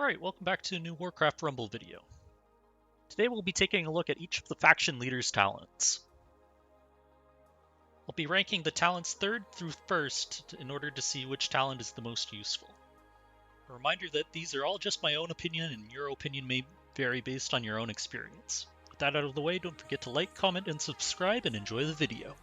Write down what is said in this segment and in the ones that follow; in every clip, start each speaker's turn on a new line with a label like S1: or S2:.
S1: Alright, welcome back to a new Warcraft Rumble video. Today we'll be taking a look at each of the faction leaders' talents. I'll be ranking the talents 3rd through 1st in order to see which talent is the most useful. A reminder that these are all just my own opinion, and your opinion may vary based on your own experience. With that out of the way, don't forget to like, comment, and subscribe, and enjoy the video.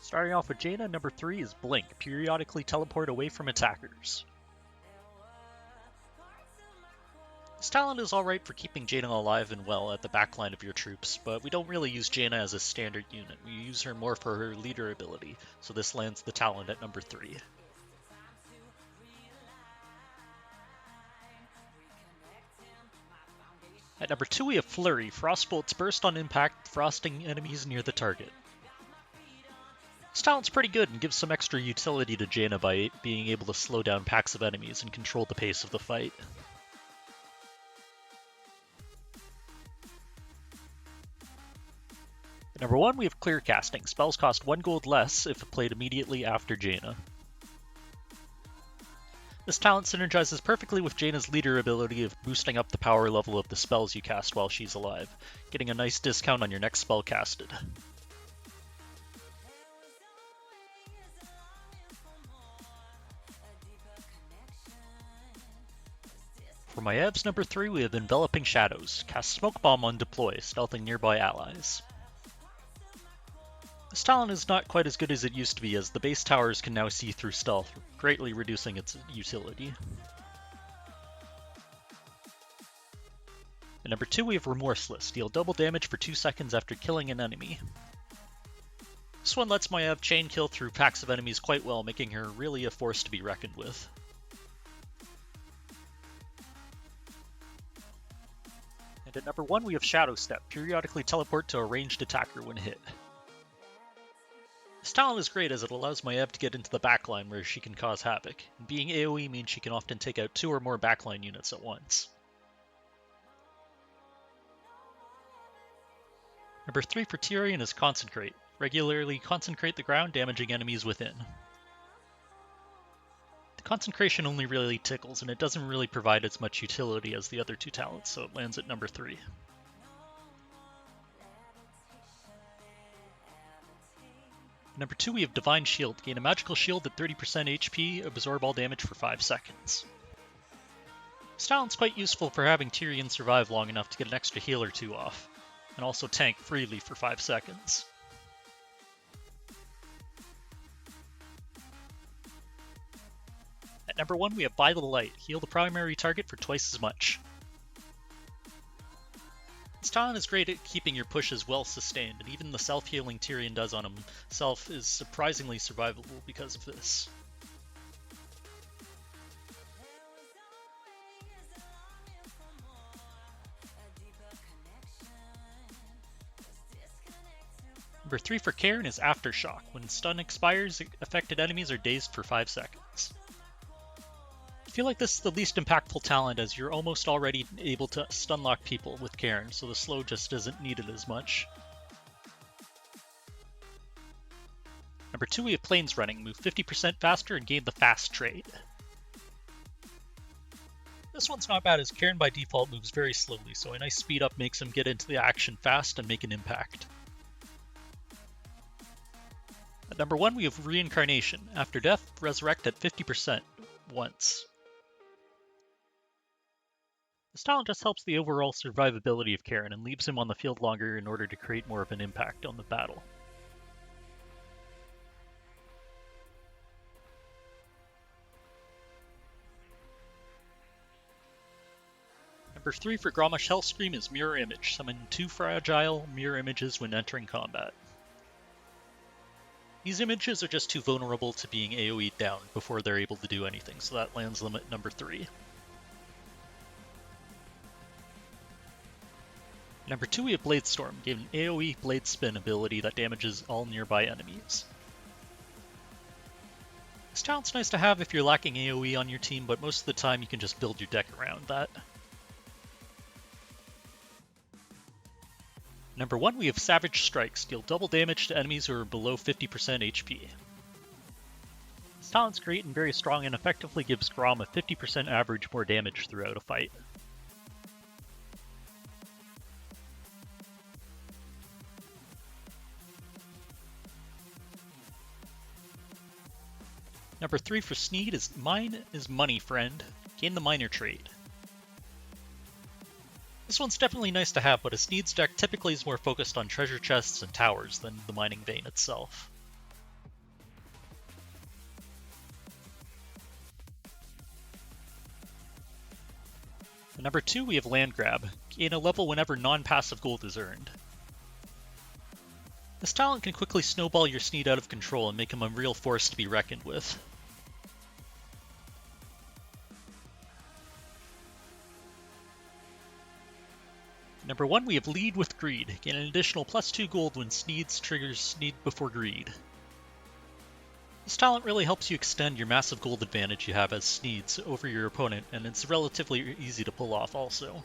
S1: Starting off with Jaina, number 3 is Blink, periodically teleport away from attackers. This talent is alright for keeping Jaina alive and well at the backline of your troops, but we don't really use Jaina as a standard unit. We use her more for her leader ability, so this lands the talent at number 3. At number 2 we have Flurry. Frostbolts burst on impact, frosting enemies near the target. This talent's pretty good and gives some extra utility to Jaina by being able to slow down packs of enemies and control the pace of the fight. At number 1 we have Clear Casting. Spells cost 1 gold less if played immediately after Jaina. This talent synergizes perfectly with Jaina's leader ability of boosting up the power level of the spells you cast while she's alive, getting a nice discount on your next spell casted. For Maiev's number 3 we have Enveloping Shadows. Cast Smoke Bomb on deploy, stealthing nearby allies. This talent is not quite as good as it used to be, as the base towers can now see through stealth, greatly reducing its utility. At number 2 we have Remorseless. Deal double damage for 2 seconds after killing an enemy. This one lets Maiev chain kill through packs of enemies quite well, making her really a force to be reckoned with. And at number 1 we have Shadow Step. Periodically teleport to a ranged attacker when hit. This talent is great as it allows Maiev to get into the backline where she can cause havoc, and being AoE means she can often take out 2 or more backline units at once. Number 3 for Tirion is Consecrate. Regularly consecrate the ground, damaging enemies within. The Consecration only really tickles, and it doesn't really provide as much utility as the other 2 talents, so it lands at number 3. Number 2 we have Divine Shield. Gain a magical shield at 30% HP, absorb all damage for 5 seconds. This talent's quite useful for having Tirion survive long enough to get an extra heal or 2 off, and also tank freely for 5 seconds. At number 1 we have By the Light. Heal the primary target for twice as much. This talent is great at keeping your pushes well sustained, and even the self-healing Tirion does on himself is surprisingly survivable because of this. Number 3 for Cairne is Aftershock. When stun expires, affected enemies are dazed for 5 seconds. I feel like this is the least impactful talent, as you're almost already able to stunlock people with Cairne, so the slow just isn't needed as much. Number 2 we have Plains Running. Move 50% faster and gain the fast trait. This one's not bad, as Cairne by default moves very slowly, so a nice speed up makes him get into the action fast and make an impact. At number 1 we have Reincarnation. After death, resurrect at 50% once. This talent just helps the overall survivability of Cairne and leaves him on the field longer in order to create more of an impact on the battle. Number 3 for Grommash Hellscream is Mirror Image. Summon 2 fragile mirror images when entering combat. These images are just too vulnerable to being AoE'd down before they're able to do anything, so that lands them at number 3. Number 2 we have Bladestorm. Give an AoE Blade Spin ability that damages all nearby enemies. This talent's nice to have if you're lacking AoE on your team, but most of the time you can just build your deck around that. Number 1 we have Savage Strikes. Deal double damage to enemies who are below 50% HP. This This talent's great and very strong and effectively gives Grom a 50% average more damage throughout a fight. Number 3 for Sneed is Mine is Money Friend. Gain the Miner trait. This one's definitely nice to have, but a Sneed's deck typically is more focused on treasure chests and towers than the mining vein itself. At number 2 we have Land Grab. Gain a level whenever non-passive gold is earned. This talent can quickly snowball your Sneed out of control and make him a real force to be reckoned with. Number 1 we have Lead with Greed. Gain an additional +2 gold when Sneed's triggers Sneed before Greed. This talent really helps you extend your massive gold advantage you have as Sneeds over your opponent, and it's relatively easy to pull off also.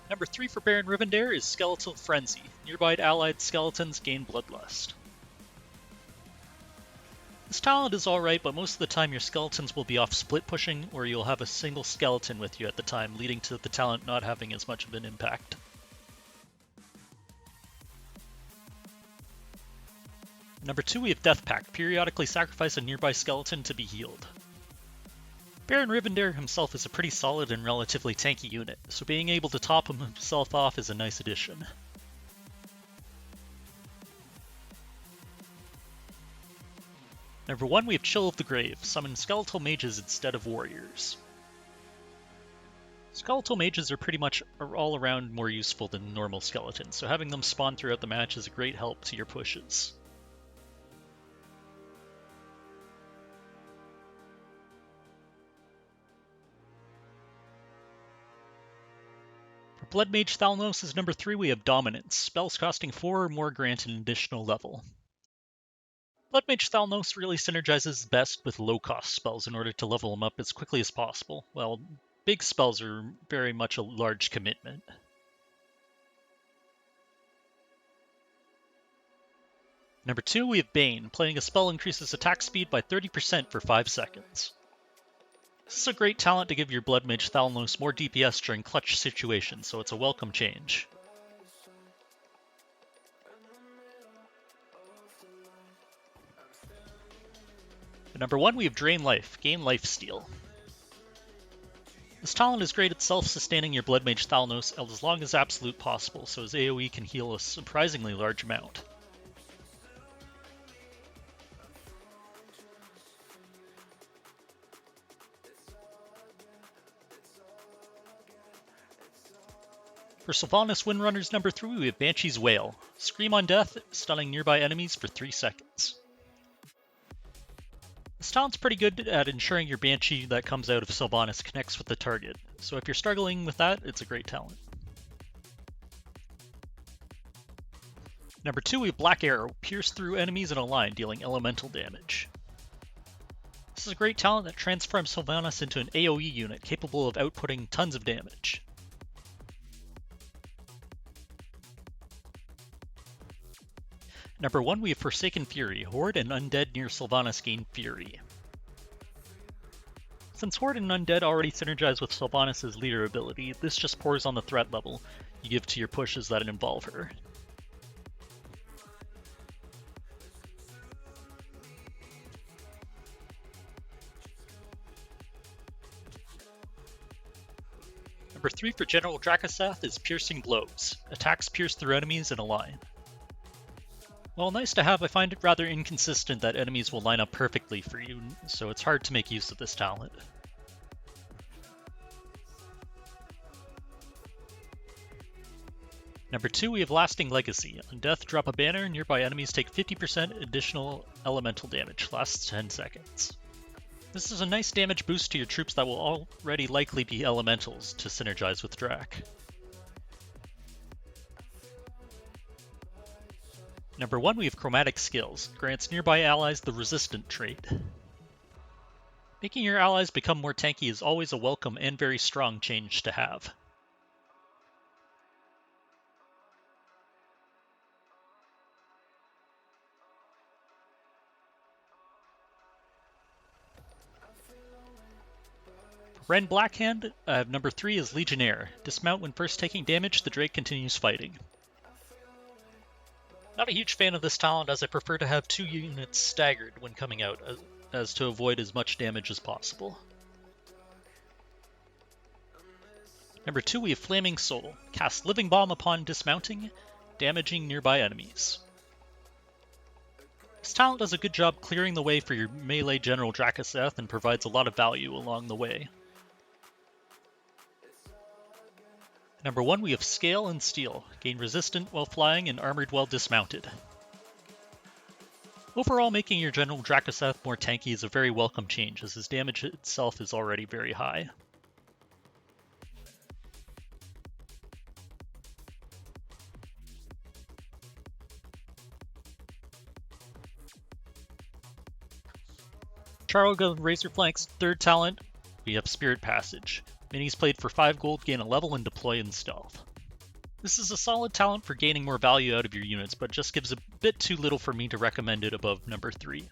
S1: Number 3 for Baron Rivendare is Skeletal Frenzy. Nearby allied skeletons gain Bloodlust. This talent is alright, but most of the time your skeletons will be off split pushing, or you'll have a single skeleton with you at the time, leading to the talent not having as much of an impact. Number 2 we have Death Pact. Periodically sacrifice a nearby skeleton to be healed. Baron Rivendare himself is a pretty solid and relatively tanky unit, so being able to top himself off is a nice addition. Number 1 we have Chill of the Grave. Summon skeletal mages instead of warriors. Skeletal mages are pretty much all around more useful than normal skeletons, so having them spawn throughout the match is a great help to your pushes. For Bloodmage Thalnos is number 3 we have Dominance. Spells costing 4 or more grant an additional level. Bloodmage Thalnos really synergizes best with low-cost spells in order to level them up as quickly as possible, while big spells are very much a large commitment. Number 2 we have Bane. Playing a spell increases attack speed by 30% for 5 seconds. This is a great talent to give your Bloodmage Thalnos more DPS during clutch situations, so it's a welcome change. At number 1 we have Drain Life. Gain Lifesteal. This talent is great at self-sustaining your Bloodmage Thalnos as long as absolute possible, so his AoE can heal a surprisingly large amount. For Sylvanas Windrunner's number 3 we have Banshee's Wail. Scream on death, stunning nearby enemies for 3 seconds. This talent's pretty good at ensuring your Banshee that comes out of Sylvanas connects with the target, so if you're struggling with that, it's a great talent. Number 2 we have Black Arrow. Pierce through enemies in a line, dealing elemental damage. This is a great talent that transforms Sylvanas into an AoE unit capable of outputting tons of damage. Number 1 we have Forsaken Fury. Horde and Undead near Sylvanas gain Fury. Since Horde and Undead already synergize with Sylvanas' leader ability, this just pours on the threat level you give to your pushes that involve her. Number 3 for General Drakkisath is Piercing Blows. Attacks pierce through enemies in a line. While nice to have, I find it rather inconsistent that enemies will line up perfectly for you, so it's hard to make use of this talent. Number 2 we have Lasting Legacy. On death, drop a banner, nearby enemies take 50% additional elemental damage, lasts 10 seconds. This is a nice damage boost to your troops that will already likely be elementals to synergize with Drak. Number 1 we have Chromatic Skills. Grants nearby allies the Resistant trait. Making your allies become more tanky is always a welcome and very strong change to have. Rend Blackhand, number 3 is Legionnaire. Dismount when first taking damage, the Drake continues fighting. Not a huge fan of this talent, as I prefer to have 2 units staggered when coming out, as to avoid as much damage as possible. Number 2, we have Flaming Soul. Cast Living Bomb upon dismounting, damaging nearby enemies. This talent does a good job clearing the way for your melee general Drakkisath and provides a lot of value along the way. Number 1, we have Scale and Steel. Gain resistant while flying and armored while dismounted. Overall, making your general Drakkisath more tanky is a very welcome change, as his damage itself is already very high. Charlga Razorflank's third talent, we have Spirit Passage. Minis played for 5 gold gain a level and deploy in stealth. This is a solid talent for gaining more value out of your units, but just gives a bit too little for me to recommend it above number 3.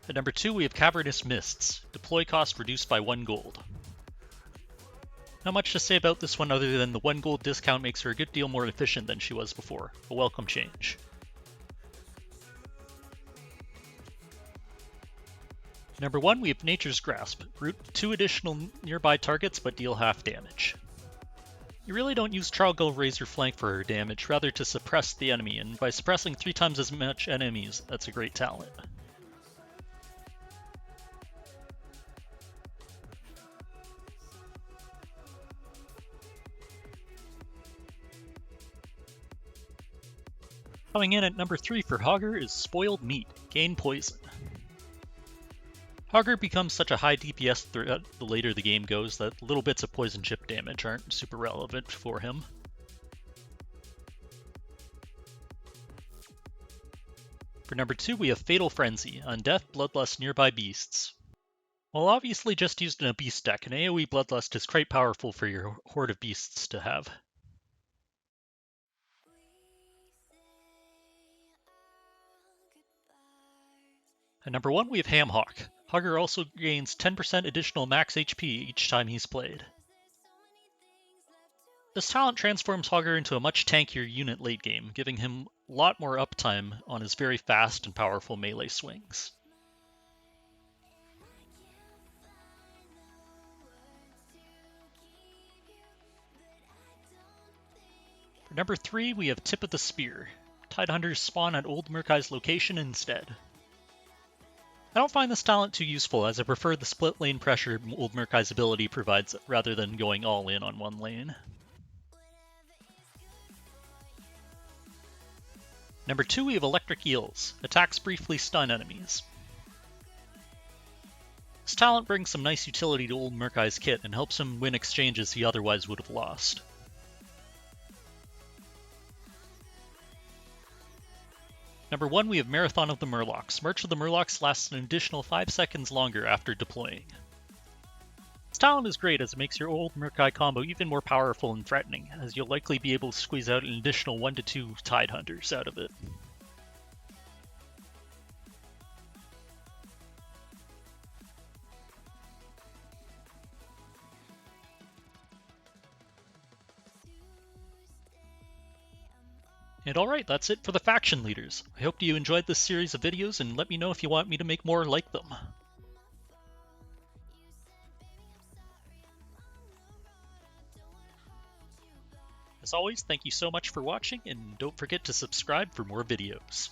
S1: At number 2, we have Cavernous Mists. Deploy cost reduced by 1 gold. Not much to say about this one other than the 1 gold discount makes her a good deal more efficient than she was before. A welcome change. Number 1, we have Nature's Grasp. Root 2 additional nearby targets, but deal half damage. You really don't use Charlga Razorflank for her damage, rather to suppress the enemy, and by suppressing 3 times as much enemies, that's a great talent. Coming in at number 3 for Hogger is Spoiled Meat. Gain Poison. Hogger becomes such a high DPS threat the later the game goes that little bits of poison chip damage aren't super relevant for him. For number 2, we have Fatal Frenzy, on death, bloodlust nearby beasts. While obviously just used in a beast deck, an AoE bloodlust is quite powerful for your horde of beasts to have. At number 1, we have Hamhawk. Hogger also gains 10% additional max HP each time he's played. This talent transforms Hogger into a much tankier unit late game, giving him a lot more uptime on his very fast and powerful melee swings. For number 3, we have Tip of the Spear. Tidehunters spawn at Old Murk-Eye's location instead. I don't find this talent too useful, as I prefer the split lane pressure Old Murk-Eye's ability provides rather than going all in on one lane. Number 2, we have Electric Eels. Attacks briefly stun enemies. This talent brings some nice utility to Old Murk-Eye's kit and helps him win exchanges he otherwise would have lost. Number 1, we have Marathon of the Murlocs. March of the Murlocs lasts an additional 5 seconds longer after deploying. This talent is great as it makes your Old Murk-Eye combo even more powerful and threatening, as you'll likely be able to squeeze out an additional 1 to 2 Tidehunters out of it. And alright, that's it for the faction leaders. I hope you enjoyed this series of videos and let me know if you want me to make more like them. As always, thank you so much for watching, and don't forget to subscribe for more videos.